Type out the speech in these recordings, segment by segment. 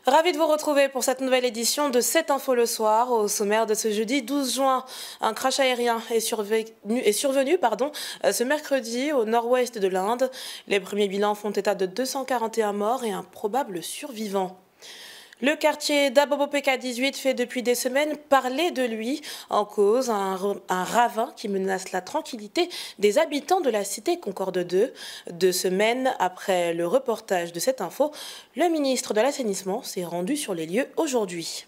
Ravi de vous retrouver pour cette nouvelle édition de 7 infos le soir. Au sommaire de ce jeudi 12 juin, un crash aérien est survenu ce mercredi au nord-ouest de l'Inde. Les premiers bilans font état de 241 morts et un probable survivant. Le quartier d'Abobo-Peka 18 fait depuis des semaines parler de lui. En cause, un ravin qui menace la tranquillité des habitants de la cité Concorde 2. 2 semaines après le reportage de cette info, le ministre de l'Assainissement s'est rendu sur les lieux aujourd'hui.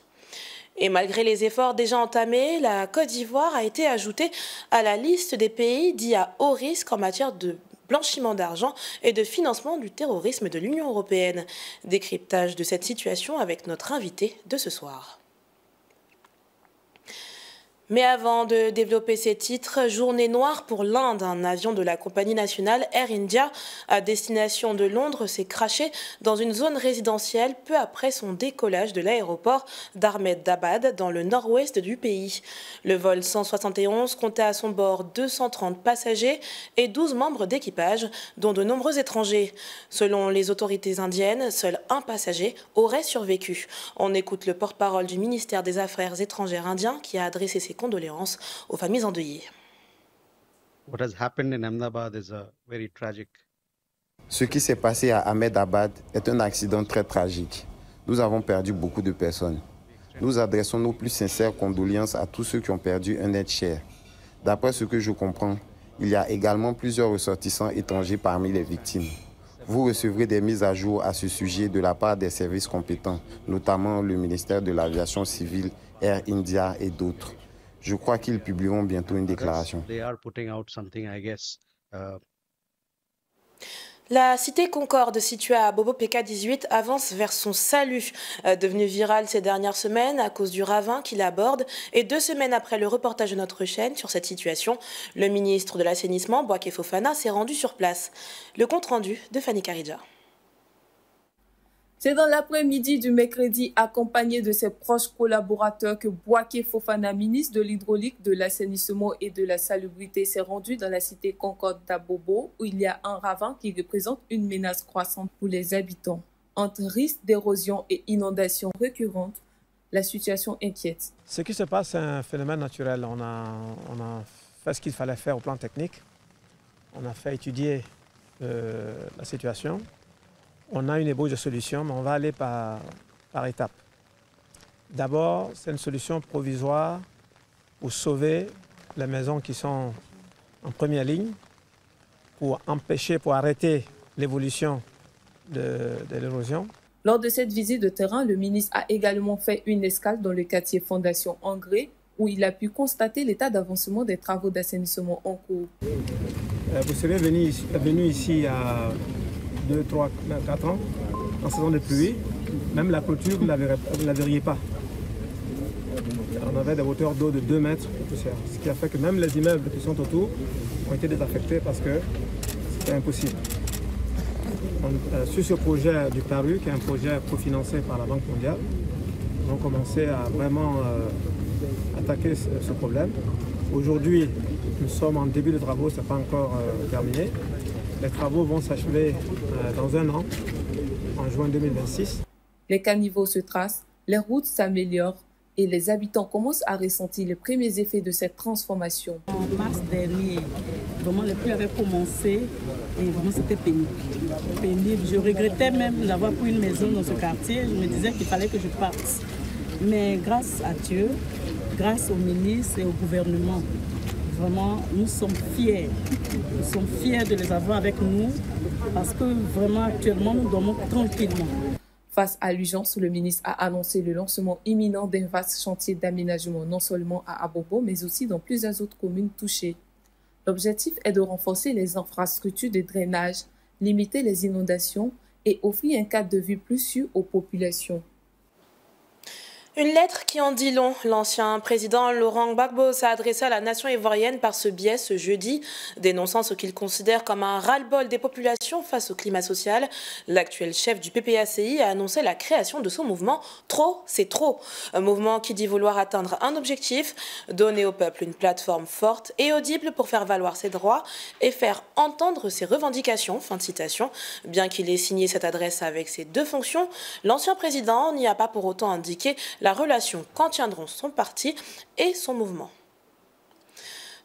Et malgré les efforts déjà entamés, la Côte d'Ivoire a été ajoutée à la liste des pays dits à haut risque en matière de blanchiment d'argent et de financement du terrorisme de l'Union européenne. Décryptage de cette situation avec notre invité de ce soir. Mais avant de développer ces titres, journée noire pour l'Inde. Un avion de la compagnie nationale Air India à destination de Londres s'est crashé dans une zone résidentielle peu après son décollage de l'aéroport d'Ahmedabad dans le nord-ouest du pays. Le vol 171 comptait à son bord 230 passagers et 12 membres d'équipage, dont de nombreux étrangers. Selon les autorités indiennes, seul un passager aurait survécu. On écoute le porte-parole du ministère des Affaires étrangères indien qui a adressé ses condoléances aux familles endeuillées. Ce qui s'est passé à Ahmedabad est un accident très tragique. Nous avons perdu beaucoup de personnes. Nous adressons nos plus sincères condoléances à tous ceux qui ont perdu un être cher. D'après ce que je comprends, il y a également plusieurs ressortissants étrangers parmi les victimes. Vous recevrez des mises à jour à ce sujet de la part des services compétents, notamment le ministère de l'Aviation civile, Air India et d'autres. Je crois qu'ils publieront bientôt une déclaration. La cité Concorde, située à Abobo-Peka 18, avance vers son salut. Devenu viral ces dernières semaines à cause du ravin qui l'aborde. Et 2 semaines après le reportage de notre chaîne sur cette situation, le ministre de l'Assainissement, Bouaké Fofana, s'est rendu sur place. Le compte-rendu de Fanny Karidja. C'est dans l'après-midi du mercredi, accompagné de ses proches collaborateurs, que Bouaké Fofana, ministre de l'Hydraulique, de l'Assainissement et de la Salubrité, s'est rendu dans la cité Concorde d'Abobo, où il y a un ravin qui représente une menace croissante pour les habitants. Entre risques d'érosion et inondations récurrentes, la situation inquiète. Ce qui se passe, c'est un phénomène naturel. On a fait ce qu'il fallait faire au plan technique. On a fait étudier la situation. On a une ébauche de solution, mais on va aller par étapes. D'abord, c'est une solution provisoire pour sauver les maisons qui sont en première ligne, pour empêcher, pour arrêter l'évolution de l'érosion. Lors de cette visite de terrain, le ministre a également fait une escale dans le quartier Fondation Angré, où il a pu constater l'état d'avancement des travaux d'assainissement en cours. Vous savez, venu ici à 2, 3, 4 ans, en saison de pluie, même la clôture, vous ne la verriez pas. On avait des hauteurs d'eau de 2 mètres de poussière, ce qui a fait que même les immeubles qui sont autour ont été désaffectés parce que c'était impossible. Sur ce projet du PARU, qui est un projet cofinancé par la Banque mondiale, on a commencé à vraiment attaquer ce problème. Aujourd'hui, nous sommes en début de travaux, ce n'est pas encore terminé. Les travaux vont s'achever dans 1 an, en juin 2026. Les caniveaux se tracent, les routes s'améliorent et les habitants commencent à ressentir les premiers effets de cette transformation. En mars dernier, vraiment les pluies avaient commencé et vraiment c'était pénible. Je regrettais même d'avoir pris une maison dans ce quartier. Je me disais qu'il fallait que je parte. Mais grâce à Dieu, grâce au ministre et au gouvernement, vraiment, nous sommes fiers. Nous sommes fiers de les avoir avec nous parce que vraiment, actuellement, nous dormons tranquillement. Face à l'urgence, le ministre a annoncé le lancement imminent d'un vaste chantier d'aménagement, non seulement à Abobo, mais aussi dans plusieurs autres communes touchées. L'objectif est de renforcer les infrastructures de drainage, limiter les inondations et offrir un cadre de vie plus sûr aux populations. Une lettre qui en dit long. L'ancien président Laurent Gbagbo s'est adressé à la nation ivoirienne par ce biais ce jeudi, dénonçant ce qu'il considère comme un ras-le-bol des populations face au climat social. L'actuel chef du PPACI a annoncé la création de son mouvement « Trop, c'est trop ». Un mouvement qui dit vouloir atteindre un objectif, donner au peuple une plateforme forte et audible pour faire valoir ses droits et faire entendre ses revendications. Fin de citation. Bien qu'il ait signé cette adresse avec ses deux fonctions, l'ancien président n'y a pas pour autant indiqué la relation qu'entiendront son parti et son mouvement.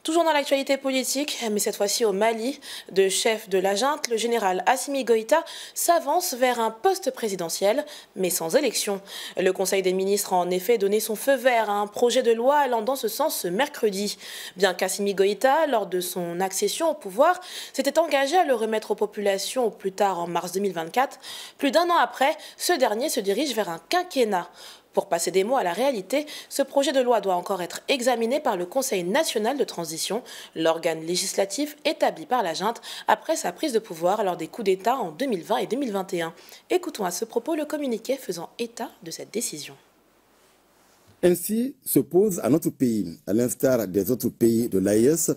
Toujours dans l'actualité politique, mais cette fois-ci au Mali, de chef de la junte, le général Assimi Goïta s'avance vers un poste présidentiel, mais sans élection. Le Conseil des ministres a en effet donné son feu vert à un projet de loi allant dans ce sens ce mercredi. Bien qu'Assimi Goïta, lors de son accession au pouvoir, s'était engagé à le remettre aux populations au plus tard en mars 2024, plus d'un an après, ce dernier se dirige vers un quinquennat. Pour passer des mots à la réalité, ce projet de loi doit encore être examiné par le Conseil national de transition, l'organe législatif établi par la junte après sa prise de pouvoir lors des coups d'État en 2020 et 2021. Écoutons à ce propos le communiqué faisant état de cette décision. Ainsi se pose à notre pays, à l'instar des autres pays de l'AES,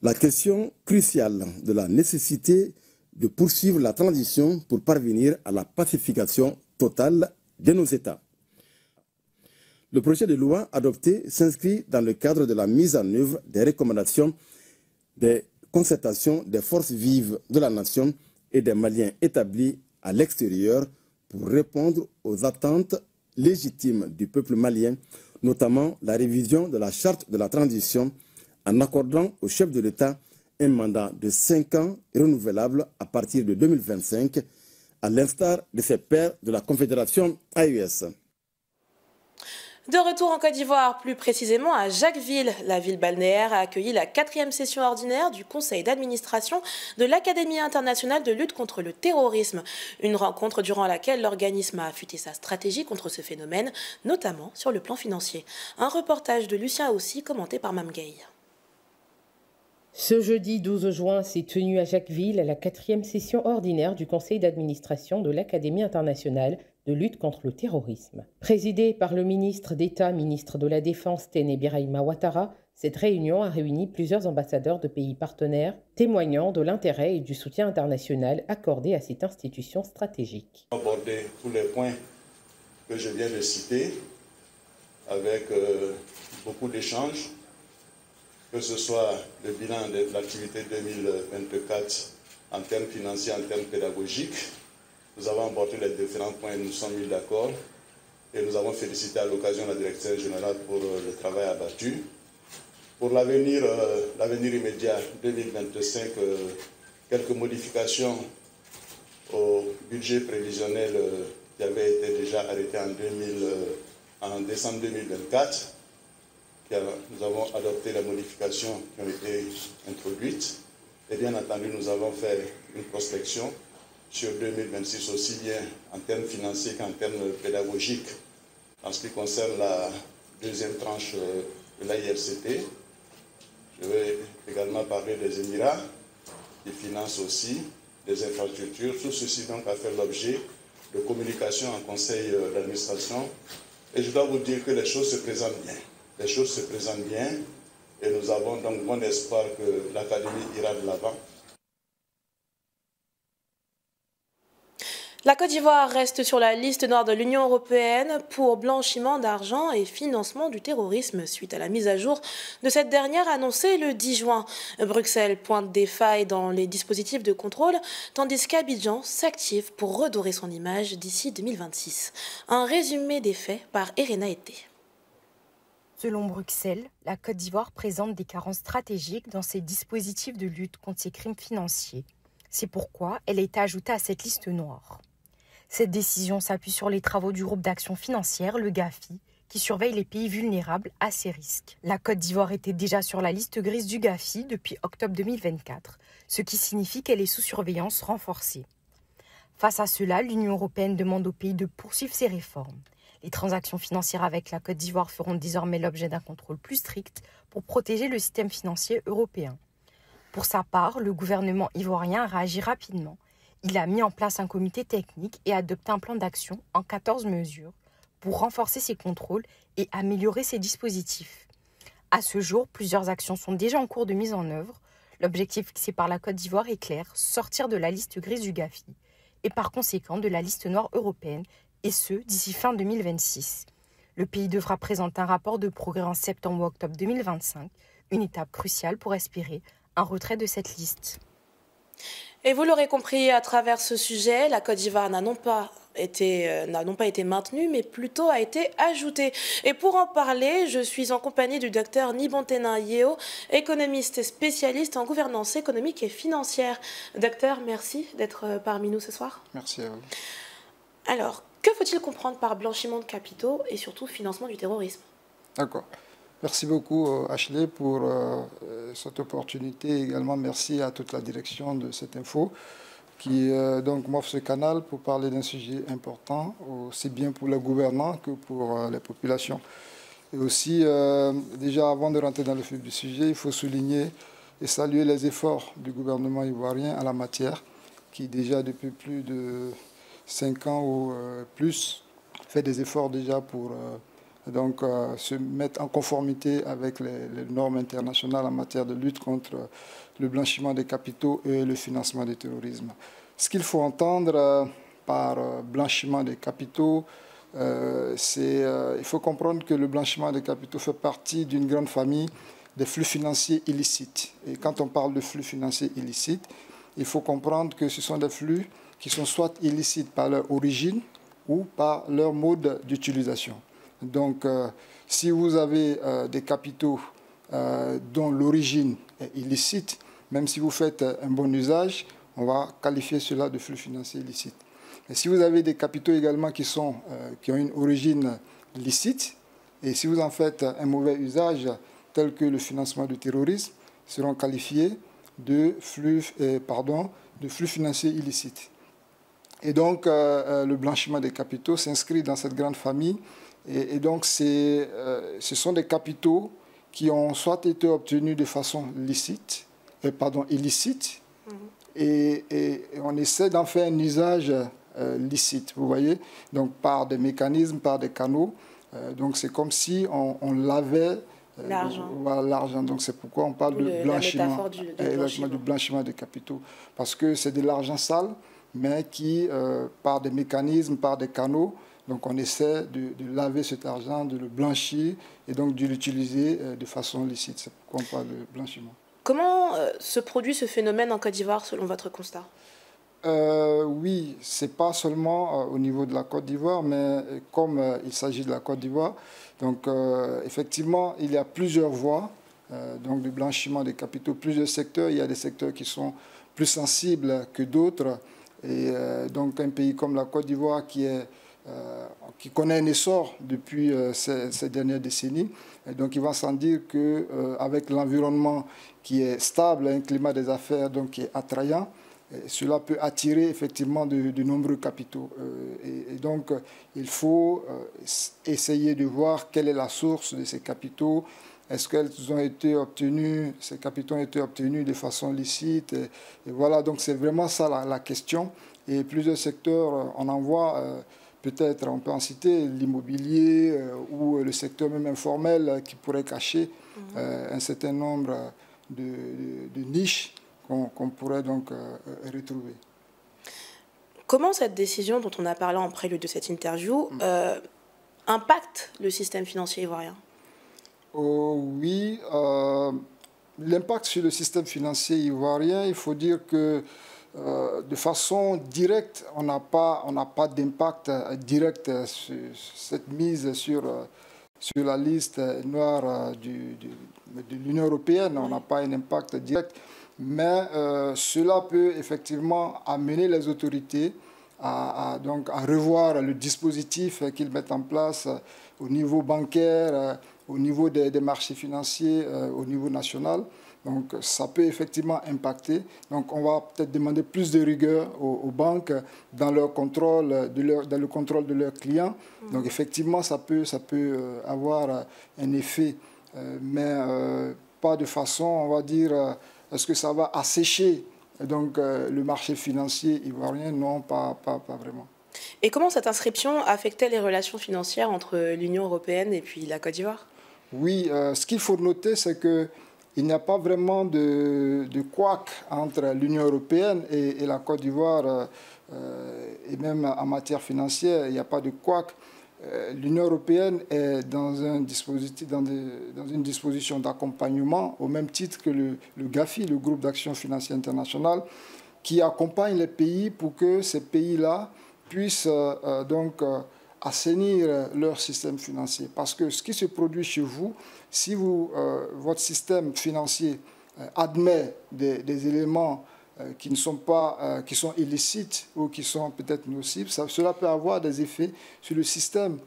la question cruciale de la nécessité de poursuivre la transition pour parvenir à la pacification totale de nos États. Le projet de loi adopté s'inscrit dans le cadre de la mise en œuvre des recommandations des concertations des forces vives de la nation et des Maliens établis à l'extérieur pour répondre aux attentes légitimes du peuple malien, notamment la révision de la charte de la transition en accordant au chef de l'État un mandat de 5 ans renouvelable à partir de 2025, à l'instar de ses pairs de la Confédération AES. De retour en Côte d'Ivoire, plus précisément à Jacquesville, la ville balnéaire a accueilli la 4e session ordinaire du conseil d'administration de l'Académie internationale de lutte contre le terrorisme. Une rencontre durant laquelle l'organisme a affûté sa stratégie contre ce phénomène, notamment sur le plan financier. Un reportage de Lucien Aussi, commenté par Mme Gay. Ce jeudi 12 juin s'est tenue à Jacquesville la 4e session ordinaire du conseil d'administration de l'Académie internationale de lutte contre le terrorisme. Présidée par le ministre d'État, ministre de la Défense, Téné Birahima Ouattara, cette réunion a réuni plusieurs ambassadeurs de pays partenaires, témoignant de l'intérêt et du soutien international accordé à cette institution stratégique. Aborder tous les points que je viens de citer avec beaucoup d'échanges, que ce soit le bilan de l'activité 2024 en termes financiers, en termes pédagogiques. Nous avons abordé les différents points et nous sommes mis d'accord. Et nous avons félicité à l'occasion la directrice générale pour le travail abattu. Pour l'avenir immédiat 2025, quelques modifications au budget prévisionnel qui avait été déjà arrêté en décembre 2024. Nous avons adopté les modifications qui ont été introduites. Et bien entendu, nous avons fait une prospection sur 2026 aussi bien en termes financiers qu'en termes pédagogiques. En ce qui concerne la deuxième tranche de l'AIRCT, je vais également parler des Émirats qui financent aussi des infrastructures. Tout ceci donc a fait l'objet de communication en conseil d'administration. Et je dois vous dire que les choses se présentent bien. Les choses se présentent bien et nous avons donc bon espoir que l'Académie ira de l'avant. La Côte d'Ivoire reste sur la liste noire de l'Union européenne pour blanchiment d'argent et financement du terrorisme suite à la mise à jour de cette dernière annoncée le 10 juin. Bruxelles pointe des failles dans les dispositifs de contrôle, tandis qu'Abidjan s'active pour redorer son image d'ici 2026. Un résumé des faits par Irena Été. Selon Bruxelles, la Côte d'Ivoire présente des carences stratégiques dans ses dispositifs de lutte contre ces crimes financiers. C'est pourquoi elle a été ajoutée à cette liste noire. Cette décision s'appuie sur les travaux du groupe d'action financière, le GAFI, qui surveille les pays vulnérables à ces risques. La Côte d'Ivoire était déjà sur la liste grise du GAFI depuis octobre 2024, ce qui signifie qu'elle est sous surveillance renforcée. Face à cela, l'Union européenne demande au pays de poursuivre ses réformes. Les transactions financières avec la Côte d'Ivoire feront désormais l'objet d'un contrôle plus strict pour protéger le système financier européen. Pour sa part, le gouvernement ivoirien a réagi rapidement. Il a mis en place un comité technique et adopté un plan d'action en 14 mesures pour renforcer ses contrôles et améliorer ses dispositifs. À ce jour, plusieurs actions sont déjà en cours de mise en œuvre. L'objectif fixé par la Côte d'Ivoire est clair, sortir de la liste grise du GAFI et par conséquent de la liste noire européenne, et ce, d'ici fin 2026. Le pays devra présenter un rapport de progrès en septembre ou octobre 2025, une étape cruciale pour espérer un retrait de cette liste. Et vous l'aurez compris, à travers ce sujet, la Côte d'Ivoire n'a non pas été maintenue, mais plutôt a été ajoutée. Et pour en parler, je suis en compagnie du docteur Nibontenin Yeo, économiste et spécialiste en gouvernance économique et financière. Docteur, merci d'être parmi nous ce soir. Merci à vous. Alors, que faut-il comprendre par blanchiment de capitaux et surtout financement du terrorisme? D'accord. Merci beaucoup, Ashley, pour cette opportunité. Également, merci à toute la direction de cette info qui donc m'offre ce canal pour parler d'un sujet important, aussi bien pour les gouvernants que pour les populations. Et aussi, déjà avant de rentrer dans le vif du sujet, il faut souligner et saluer les efforts du gouvernement ivoirien en la matière, qui déjà depuis plus de 5 ans ou plus fait des efforts déjà pour donc se mettre en conformité avec les normes internationales en matière de lutte contre le blanchiment des capitaux et le financement du terrorisme. Ce qu'il faut entendre par blanchiment des capitaux, il faut comprendre que le blanchiment des capitaux fait partie d'une grande famille des flux financiers illicites. Et quand on parle de flux financiers illicites, il faut comprendre que ce sont des flux qui sont soit illicites par leur origine ou par leur mode d'utilisation. Donc, si vous avez des capitaux dont l'origine est illicite, même si vous faites un bon usage, on va qualifier cela de flux financier illicite. Et si vous avez des capitaux également qui ont une origine licite, et si vous en faites un mauvais usage, tel que le financement du terrorisme, seront qualifiés de flux financiers illicites. Et donc, le blanchiment des capitaux s'inscrit dans cette grande famille. Et donc, ce sont des capitaux qui ont soit été obtenus de façon illicite, et on essaie d'en faire un usage licite, vous voyez, donc par des mécanismes, par des canaux. Donc, c'est comme si on lavait l'argent. Donc, c'est pourquoi on parle de blanchiment, du blanchiment des capitaux. Parce que c'est de l'argent sale, mais qui, par des mécanismes, par des canaux, donc on essaie de laver cet argent, de le blanchir et donc de l'utiliser de façon licite. C'est pourquoi on parle de blanchiment. Comment se produit ce phénomène en Côte d'Ivoire selon votre constat? Oui, ce n'est pas seulement au niveau de la Côte d'Ivoire, mais comme il s'agit de la Côte d'Ivoire, donc effectivement, il y a plusieurs voies donc de blanchiment des capitaux, plusieurs secteurs. Il y a des secteurs qui sont plus sensibles que d'autres. Et donc un pays comme la Côte d'Ivoire qui connaît un essor depuis ces dernières décennies. Et donc il va sans dire qu'avec l'environnement qui est stable, un climat des affaires donc, qui est attrayant, cela peut attirer effectivement de nombreux capitaux. Et donc il faut essayer de voir quelle est la source de ces capitaux. Est-ce qu'elles ont été obtenues, ces capitaux ont été obtenus de façon licite et voilà, donc c'est vraiment ça la question. Et plusieurs secteurs, on en voit, peut-être on peut en citer l'immobilier ou le secteur même informel qui pourrait cacher un certain nombre de niches qu'on pourrait donc retrouver. Comment cette décision dont on a parlé en prélude de cette interview impacte le système financier ivoirien? Oui, l'impact sur le système financier ivoirien, il faut dire que de façon directe, on n'a pas d'impact direct sur cette mise sur la liste noire de l'Union européenne. On n'a pas un impact direct, mais cela peut effectivement amener les autorités à revoir le dispositif qu'ils mettent en place au niveau bancaire, au niveau des marchés financiers, au niveau national. Donc ça peut effectivement impacter. Donc on va peut-être demander plus de rigueur aux banques dans leur contrôle, dans le contrôle de leurs clients. Donc effectivement ça peut avoir un effet, mais pas de façon, on va dire, est-ce que ça va assécher donc le marché financier ivoirien? Non, pas vraiment. Et comment cette inscription affectait les relations financières entre l'Union européenne et puis la Côte d'Ivoire? Oui, ce qu'il faut noter, c'est qu'il n'y a pas vraiment de couac entre l'Union européenne et la Côte d'Ivoire, et même en matière financière, il n'y a pas de couac. L'Union européenne est dans une disposition d'accompagnement, au même titre que le GAFI, le Groupe d'action financière internationale, qui accompagne les pays pour que ces pays-là puissent assainir leur système financier. Parce que ce qui se produit chez vous, si votre système financier admet des éléments qui sont illicites ou qui sont peut-être nocifs, cela peut avoir des effets sur le système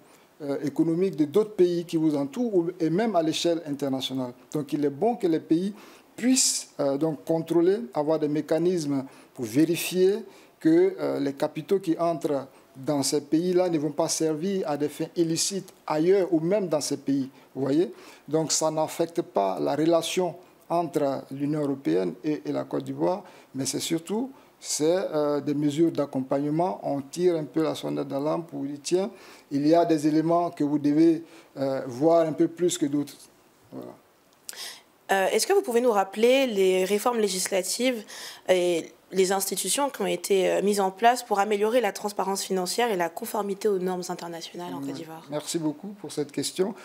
économique de d'autres pays qui vous entourent et même à l'échelle internationale. Donc il est bon que les pays puissent donc contrôler, avoir des mécanismes pour vérifier que les capitaux qui entrent dans ces pays-là ne vont pas servir à des fins illicites ailleurs ou même dans ces pays. Vous voyez? Donc ça n'affecte pas la relation entre l'Union européenne et la Côte d'Ivoire, mais c'est surtout des mesures d'accompagnement. On tire un peu la sonnette d'alarme pour dire, tiens, il y a des éléments que vous devez voir un peu plus que d'autres. Voilà. Est-ce que vous pouvez nous rappeler les réformes législatives et les institutions qui ont été mises en place pour améliorer la transparence financière et la conformité aux normes internationales en Côte d'Ivoire? Merci beaucoup pour cette question.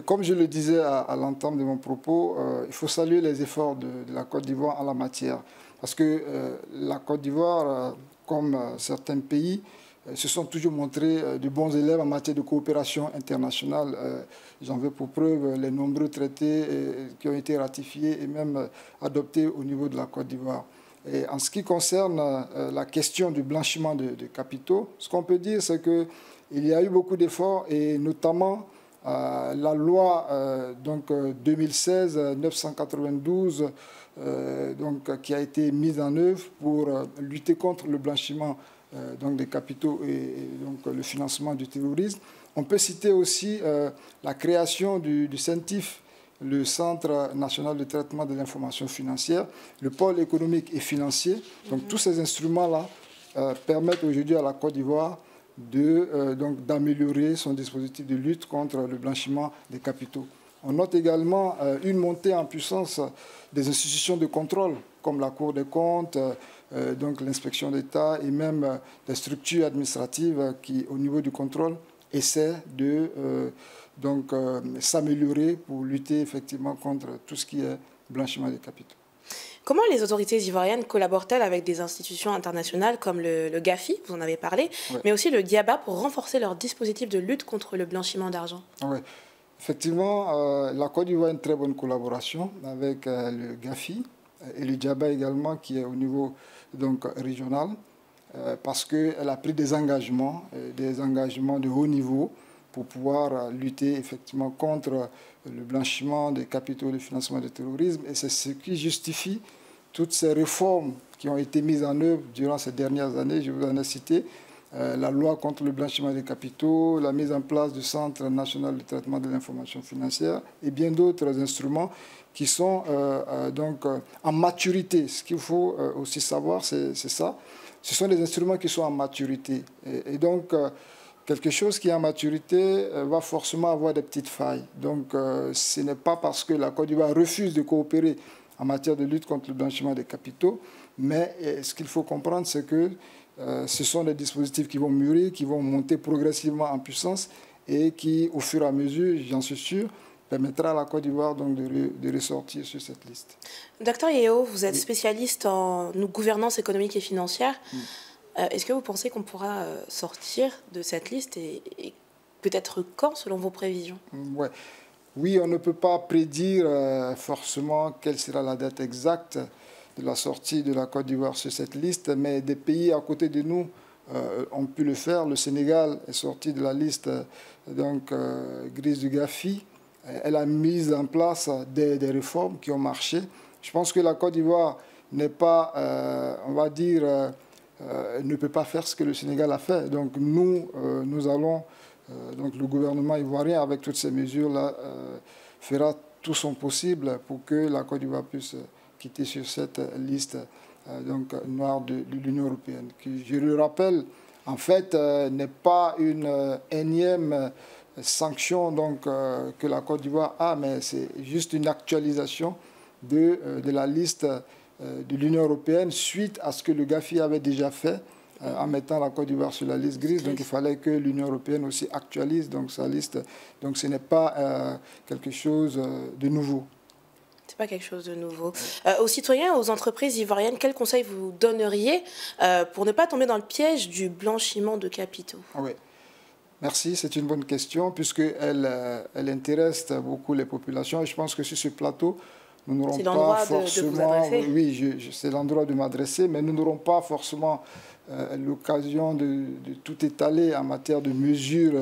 Comme je le disais à l'entame de mon propos, il faut saluer les efforts de la Côte d'Ivoire en la matière. Parce que la Côte d'Ivoire, comme certains pays, se sont toujours montrés de bons élèves en matière de coopération internationale. J'en veux pour preuve les nombreux traités qui ont été ratifiés et même adoptés au niveau de la Côte d'Ivoire. Et en ce qui concerne la question du blanchiment de capitaux, ce qu'on peut dire, c'est qu'il y a eu beaucoup d'efforts, et notamment la loi 2016-992 qui a été mise en œuvre pour lutter contre le blanchiment des capitaux et donc le financement du terrorisme. On peut citer aussi la création du CENTIF, le Centre national de traitement de l'information financière, le pôle économique et financier. Donc tous ces instruments-là permettent aujourd'hui à la Côte d'Ivoire d'améliorer son dispositif de lutte contre le blanchiment des capitaux. On note également une montée en puissance des institutions de contrôle, comme la Cour des comptes, l'inspection d'État et même des structures administratives qui, au niveau du contrôle, essaient de s'améliorer pour lutter effectivement contre tout ce qui est blanchiment des capitaux. Comment les autorités ivoiriennes collaborent-elles avec des institutions internationales comme le GAFI, vous en avez parlé, mais aussi le GIABA pour renforcer leur dispositif de lutte contre le blanchiment d'argent? Oui, effectivement, la Côte d'Ivoire a une très bonne collaboration avec le GAFI et le GIABA également, qui est au niveau régional, parce qu'elle a pris des engagements de haut niveau pour pouvoir lutter effectivement contre le blanchiment des capitaux et le financement du terrorisme. Et c'est ce qui justifie toutes ces réformes qui ont été mises en œuvre durant ces dernières années. Je vous en ai cité la loi contre le blanchiment des capitaux, la mise en place du Centre national de traitement de l'information financière et bien d'autres instruments qui sont en maturité. Ce qu'il faut aussi savoir, c'est ça. Ce sont des instruments qui sont en maturité. Et donc, quelque chose qui est en maturité va forcément avoir des petites failles. Donc, ce n'est pas parce que la Côte d'Ivoire refuse de coopérer en matière de lutte contre le blanchiment des capitaux, mais ce qu'il faut comprendre, c'est que ce sont des dispositifs qui vont mûrir, qui vont monter progressivement en puissance et qui, au fur et à mesure, j'en suis sûr, permettra à la Côte d'Ivoire de ressortir sur cette liste. Docteur Yeo, vous êtes spécialiste en gouvernance économique et financière. Est-ce que vous pensez qu'on pourra sortir de cette liste et peut-être quand, selon vos prévisions? Oui, on ne peut pas prédire forcément quelle sera la date exacte de la sortie de la Côte d'Ivoire sur cette liste, mais des pays à côté de nous ont pu le faire. Le Sénégal est sorti de la liste grise du GAFI. Elle a mis en place des réformes qui ont marché. Je pense que la Côte d'Ivoire n'est pas, on va dire, ne peut pas faire ce que le Sénégal a fait. Donc nous allons, le gouvernement ivoirien, avec toutes ces mesures-là, fera tout son possible pour que la Côte d'Ivoire puisse quitter sur cette liste noire de l'Union européenne, qui, je le rappelle, en fait, n'est pas une énième sanction donc, que la Côte d'Ivoire a, mais c'est juste une actualisation de la liste de l'Union européenne suite à ce que le GAFI avait déjà fait en mettant la Côte d'Ivoire sur la liste grise. Donc il fallait que l'Union européenne aussi actualise donc, sa liste. Donc ce n'est pas quelque chose de nouveau. C'est pas quelque chose de nouveau. Aux citoyens, aux entreprises ivoiriennes, quels conseils vous donneriez pour ne pas tomber dans le piège du blanchiment de capitaux? Oui. Merci, c'est une bonne question puisqu'elle elle intéresse beaucoup les populations. Et je pense que sur ce plateau, nous n'aurons pas forcément... Oui, c'est l'endroit de m'adresser, mais nous n'aurons pas forcément l'occasion de tout étaler en matière de mesures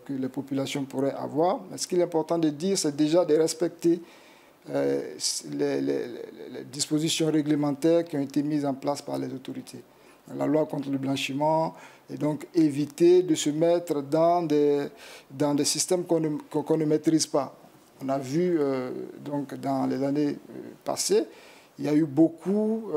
que les populations pourraient avoir. Mais ce qu'il est important de dire, c'est déjà de respecter les dispositions réglementaires qui ont été mises en place par les autorités. La loi contre le blanchiment, et donc éviter de se mettre dans des systèmes qu'on ne maîtrise pas. On a vu donc dans les années passées, il y a eu beaucoup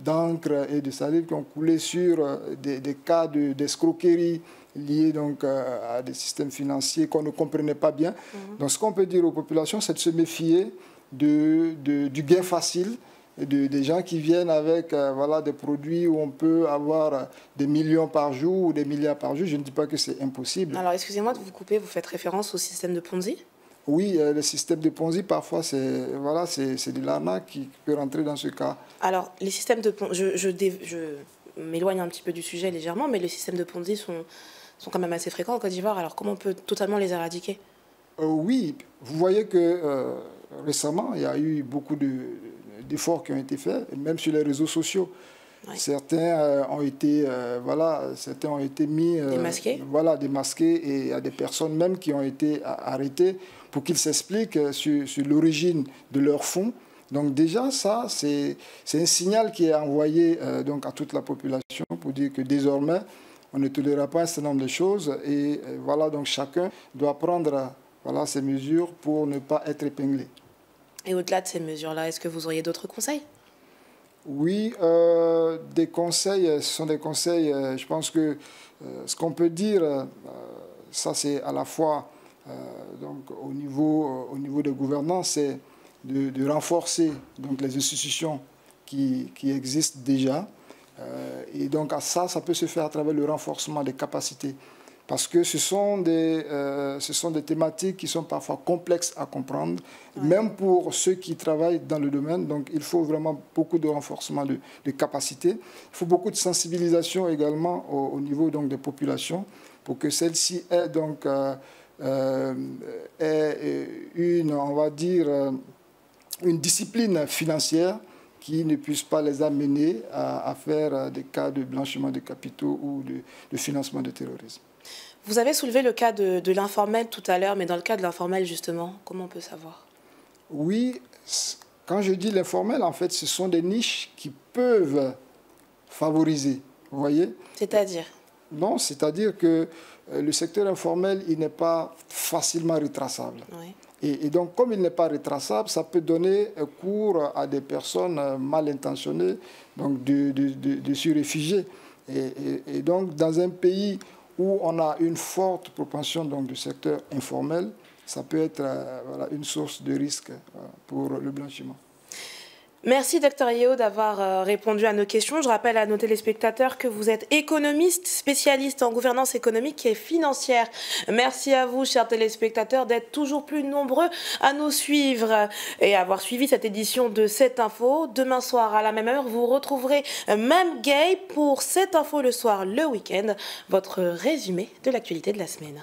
d'encre et de salive qui ont coulé sur des cas d'escroquerie liés donc à des systèmes financiers qu'on ne comprenait pas bien. Donc ce qu'on peut dire aux populations, c'est de se méfier du gain facile, des gens qui viennent avec voilà, des produits où on peut avoir des millions par jour ou des milliards par jour. Je ne dis pas que c'est impossible. Alors, excusez-moi de vous couper, vous faites référence au système de Ponzi? Oui, le système de Ponzi, parfois, c'est de l'arnaque qui peut rentrer dans ce cas. Alors, les systèmes de Ponzi, je m'éloigne un petit peu du sujet légèrement, mais les systèmes de Ponzi sont quand même assez fréquents en Côte d'Ivoire. Alors, comment on peut totalement les éradiquer? Oui, vous voyez que récemment, il y a eu beaucoup d'efforts qui ont été faits, même sur les réseaux sociaux. Oui. Certains ont été mis démasqués. Voilà, démasqués, et il y a des personnes même qui ont été arrêtées pour qu'ils s'expliquent sur l'origine de leurs fonds. Donc déjà, ça, c'est un signal qui est envoyé donc à toute la population pour dire que désormais, on ne tolérera pas un certain nombre de choses, et voilà, donc chacun doit prendre voilà, ces mesures pour ne pas être épinglé. Et au-delà de ces mesures-là, est-ce que vous auriez d'autres conseils? Oui, des conseils, ce sont des conseils, je pense que ce qu'on peut dire, ça c'est à la fois donc, au niveau de gouvernance, c'est de renforcer donc, les institutions qui existent déjà. Et donc à ça peut se faire à travers le renforcement des capacités. Parce que ce sont des thématiques qui sont parfois complexes à comprendre, même pour ceux qui travaillent dans le domaine. Donc, il faut vraiment beaucoup de renforcement de capacités. Il faut beaucoup de sensibilisation également au niveau donc, des populations pour que celles-ci aient donc on va dire, une discipline financière qui ne puisse pas les amener à faire des cas de blanchiment de capitaux ou de financement de terrorisme. Vous avez soulevé le cas de l'informel tout à l'heure, mais dans le cas de l'informel, justement, comment on peut savoir? Oui, quand je dis l'informel, en fait, ce sont des niches qui peuvent favoriser, vous voyez? C'est-à-dire? Non, c'est-à-dire que le secteur informel, il n'est pas facilement retraçable. Oui. Et donc, comme il n'est pas retraçable, ça peut donner cours à des personnes mal intentionnées donc de se réfugier. Et donc, dans un pays où on a une forte propension donc, du secteur informel, ça peut être voilà, une source de risque pour le blanchiment. Merci, Dr Yeo, d'avoir répondu à nos questions. Je rappelle à nos téléspectateurs que vous êtes économiste, spécialiste en gouvernance économique et financière. Merci à vous, chers téléspectateurs, d'être toujours plus nombreux à nous suivre et à avoir suivi cette édition de 7 Info. Demain soir, à la même heure, vous retrouverez Mme Gay pour 7 Info le soir, le week-end, votre résumé de l'actualité de la semaine.